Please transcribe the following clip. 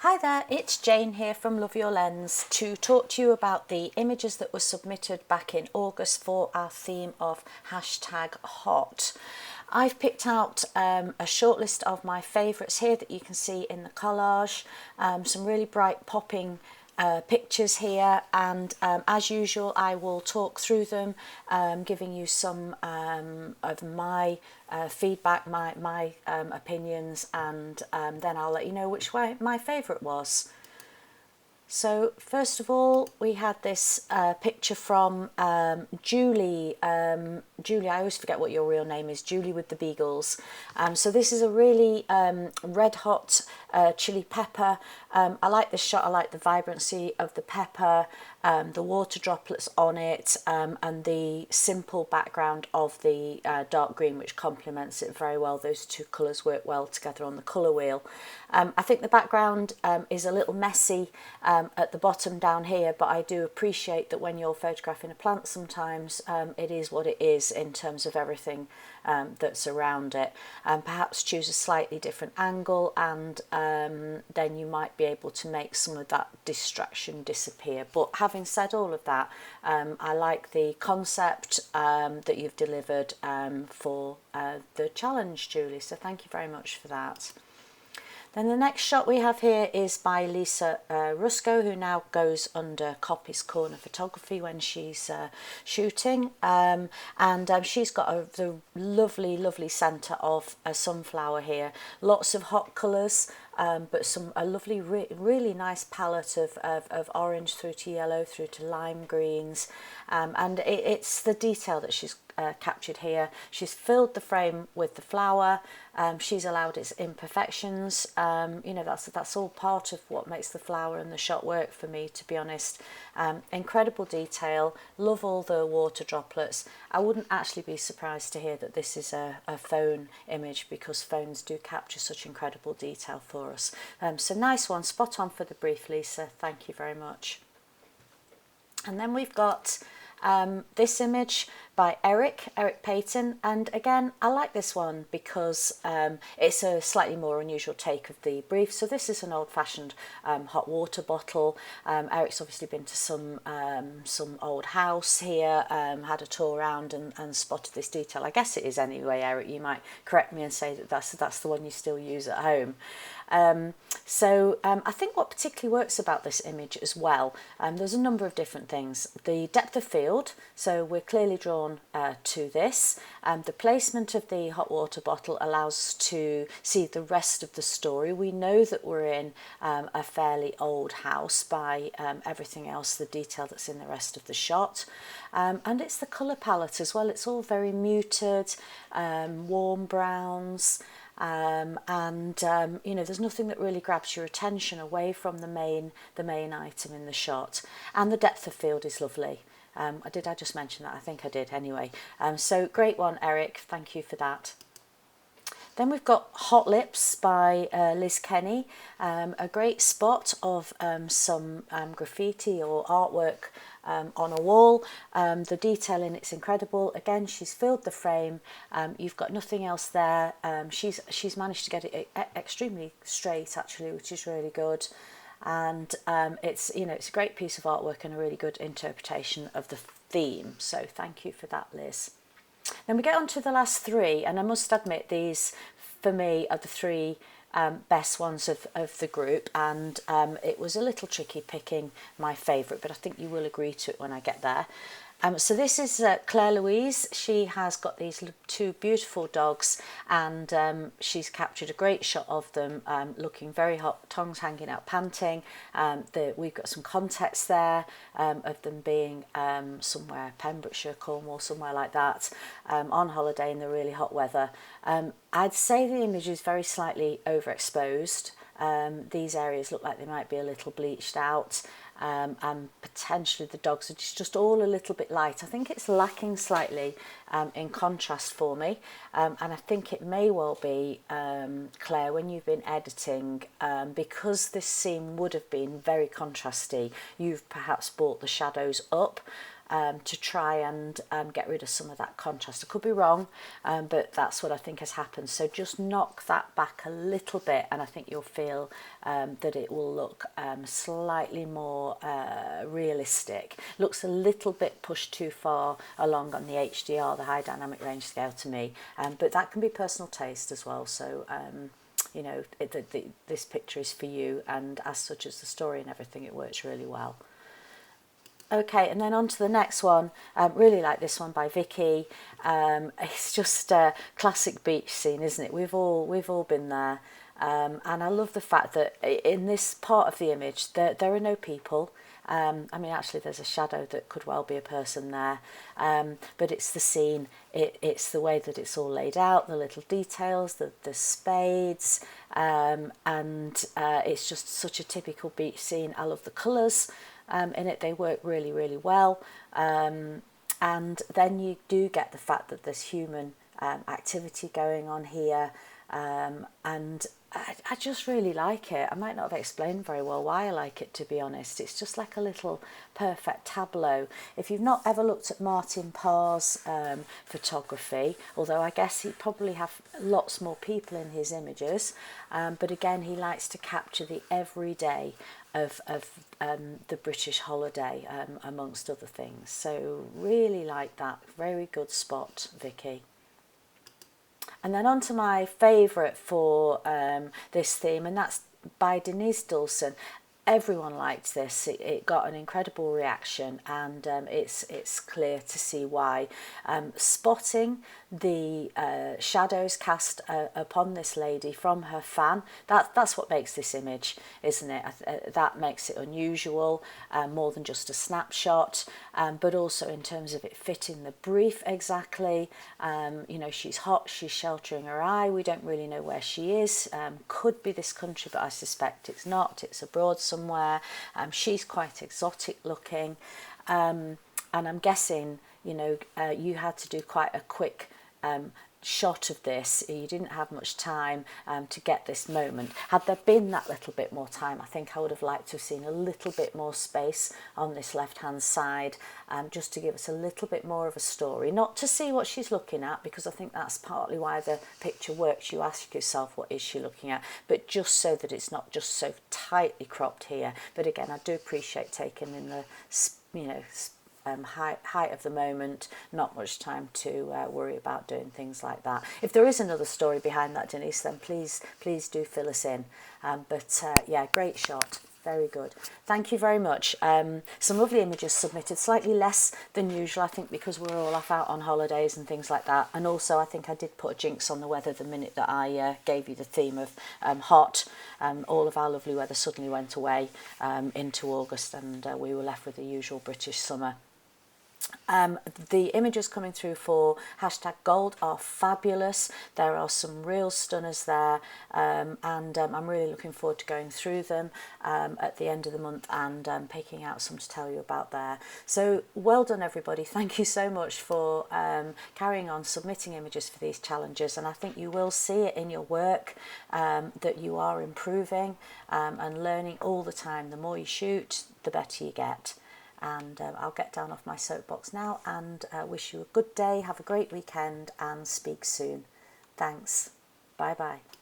Hi there, it's Jane here from Love Your Lens to talk to you about the images that were submitted back in August for our theme of #hot. I've picked out a short list of my favourites here that you can see in the collage, some really bright popping pictures here, and as usual I will talk through them, giving you some of my feedback, my opinions, and then I'll let you know which way my favourite was. So first of all, we had this picture from Julie. Julie, I always forget what your real name is. Julie with the Beagles. So this is a really red hot chili pepper. I like this shot. I like the vibrancy of the pepper, the water droplets on it, and the simple background of the dark green, which complements it very well. Those two colours work well together on the colour wheel. I think the background is a little messy at the bottom down here, but I do appreciate that when you're photographing a plant, sometimes it is what it is in terms of everything that's around it. Perhaps choose a slightly different angle, and then you might be able to make some of that distraction disappear. But having said all of that, I like the concept that you've delivered for the challenge, Julie, so thank you very much for that. Then the next shot we have here is by Lisa Rusco, who now goes under Coppice Corner Photography when she's shooting. And she's got the lovely centre of a sunflower here. Lots of hot colours, but a lovely, really nice palette of orange through to yellow, through to lime greens. And it's the detail that she's captured here. She's filled the frame with the flower. She's allowed its imperfections. You know, that's all part of what makes the flower and the shot work for me, to be honest. Incredible detail. Love all the water droplets. I wouldn't actually be surprised to hear that this is a phone image, because phones do capture such incredible detail for us. So nice one, spot on for the brief, Lisa. Thank you very much. And then we've got this image by Eric Payton, and again I like this one because it's a slightly more unusual take of the brief. So this is an old-fashioned hot water bottle. Eric's obviously been to some old house here, had a tour around and spotted this detail. I guess it is anyway, Eric, you might correct me and say that that's the one you still use at home. I think what particularly works about this image as well, there's a number of different things. The depth of field, so we're clearly drawn to this. The placement of the hot water bottle allows us to see the rest of the story. We know that we're in a fairly old house by everything else, the detail that's in the rest of the shot. And it's the colour palette as well. It's all very muted, warm browns. You know, there's nothing that really grabs your attention away from the main item in the shot. And the depth of field is lovely. Did I just mention that? I think I did anyway. So great one, Eric. Thank you for that. Then we've got Hot Lips by Liz Kenny, a great spot of some graffiti or artwork on a wall. The detail in it's incredible. Again, she's filled the frame. You've got nothing else there. She's managed to get it extremely straight, actually, which is really good. And it's a great piece of artwork and a really good interpretation of the theme. So thank you for that, Liz. Then we get on to the last three, and I must admit these for me are the three best ones of the group, and it was a little tricky picking my favourite, but I think you will agree to it when I get there. So this is Claire Louise. She has got these two beautiful dogs, and she's captured a great shot of them looking very hot, tongues hanging out, panting. We've got some context there of them being somewhere, Pembrokeshire, Cornwall, somewhere like that, on holiday in the really hot weather. I'd say the image is very slightly overexposed. These areas look like they might be a little bleached out. And potentially the dogs are just all a little bit light. I think it's lacking slightly in contrast for me, and I think it may well be, Claire, when you've been editing, because this scene would have been very contrasty, you've perhaps brought the shadows up. to try and get rid of some of that contrast. I could be wrong, but that's what I think has happened. So just knock that back a little bit, and I think you'll feel that it will look slightly more realistic. Looks a little bit pushed too far along on the HDR, the high dynamic range scale, to me, but that can be personal taste as well. So you know, this picture is for you, and as such as the story and everything, it works really well. Okay, and then on to the next one. Really like this one by Vicki. It's just a classic beach scene, isn't it? We've all been there, and I love the fact that in this part of the image there are no people. I mean, actually, there's a shadow that could well be a person there, but it's the scene. It's the way that it's all laid out, the little details, the spades, and it's just such a typical beach scene. I love the colours. In it, they work really, really well, and then you do get the fact that there's human activity going on here, and I just really like it. I might not have explained very well why I like it, to be honest. It's just like a little perfect tableau. If you've not ever looked at Martin Parr's photography, although I guess he'd probably have lots more people in his images, but again, he likes to capture the everyday of the British holiday, amongst other things. So really like that. Very good spot, Vicki. And then on to my favourite for this theme, and that's by Denis Dawson. Everyone liked this. It got an incredible reaction, and it's clear to see why. Spotting the shadows cast upon this lady from her fan, that's what makes this image, isn't it? That makes it unusual, more than just a snapshot, but also in terms of it fitting the brief exactly. You know, she's hot, she's sheltering her eye, we don't really know where she is. Could be this country, but I suspect it's not. It's abroad somewhere. She's quite exotic looking, and I'm guessing, you know, you had to do quite a quick shot of this. You didn't have much time to get this moment. Had there been that little bit more time, I think I would have liked to have seen a little bit more space on this left hand side, just to give us a little bit more of a story, not to see what she's looking at, because I think that's partly why the picture works. You ask yourself, what is she looking at, but just so that it's not just so tightly cropped here. But again, I do appreciate taking in the, you know, height of the moment, not much time to worry about doing things like that. If there is another story behind that, Denise, then please do fill us in. But yeah, great shot. Very good. Thank you very much. Some lovely images submitted, slightly less than usual, I think, because we're all off out on holidays and things like that. And also, I think I did put a jinx on the weather the minute that I gave you the theme of hot. All of our lovely weather suddenly went away into August, and we were left with the usual British summer. The images coming through for hashtag gold are fabulous. There are some real stunners there, and I'm really looking forward to going through them at the end of the month and picking out some to tell you about there. So well done, everybody. Thank you so much for carrying on submitting images for these challenges, and I think you will see it in your work, that you are improving and learning all the time. The more you shoot, the better you get. And I'll get down off my soapbox now and wish you a good day, have a great weekend, and speak soon. Thanks. Bye bye.